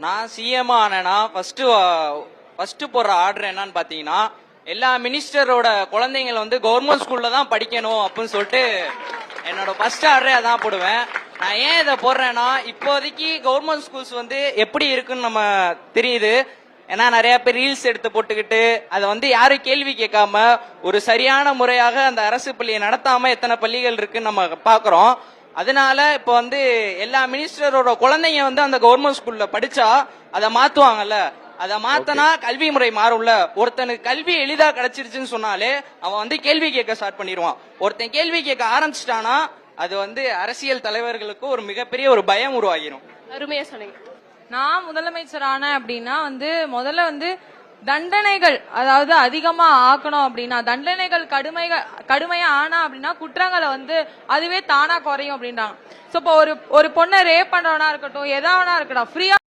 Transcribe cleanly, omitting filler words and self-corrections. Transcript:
நான் CM ஆனேன்னா first போடுற order என்னன்னு பாத்தீங்கன்னா, எல்லா மினிஸ்டரோட குழந்தைங்களை வந்து கவர்மெண்ட் ஸ்கூல்ல தான் படிக்கணும் அப்படின்னு சொல்லிட்டு என்னோட ஃபர்ஸ்ட் ஆர்டரே அதான் போடுவேன். நான் ஏன் இதை போடுறேன்னா, இப்போதைக்கு கவர்மெண்ட் ஸ்கூல்ஸ் வந்து எப்படி இருக்குன்னு நம்ம தெரியுது. ஏன்னா நிறைய பேர் ரீல்ஸ் எடுத்து போட்டுக்கிட்டு அதை வந்து யாரும் கேள்வி கேட்காம ஒரு சரியான முறையாக அந்த அரசு பள்ளியை நடத்தாம எத்தனை பள்ளிகள் இருக்குன்னு நம்ம பாக்குறோம். அதனால இப்ப வந்து எல்லா மினிஸ்டரோட குழந்தைங்க வந்து அந்த கவர்மெண்ட் ஸ்கூல்ல படிச்சா அதை மாத்துவாங்கல்ல. அதை மாத்தனா கல்வி முறை மாறும்ல. ஒருத்தனுக்கு கல்வி எளிதா கிடைச்சிருச்சுன்னு சொன்னாலே அவன் வந்து கேள்வி கேட்க ஸ்டார்ட் பண்ணிடுவான். ஒருத்தன் கேள்வி கேட்க ஆரம்பிச்சிட்டானா அது வந்து அரசியல் தலைவர்களுக்கு ஒரு மிகப்பெரிய ஒரு பயம் உருவாகிடும். அருமையா சொன்னீங்க. நான் முதலமைச்சர் ஆனேன் அப்படின்னா முதல்ல தண்டனைகள் அதாவது அதிகமா ஆக்கணும் அப்படின்னா, தண்டனைகள் கடுமையா ஆனா அப்படின்னா குற்றங்களை அதுவே தானா குறையும் அப்படின்றாங்க. சோ இப்போ ஒரு பொண்ணை ரேப் பண்றவனா இருக்கட்டும், எதாவனா இருக்கட்டும், ஃப்ரீயா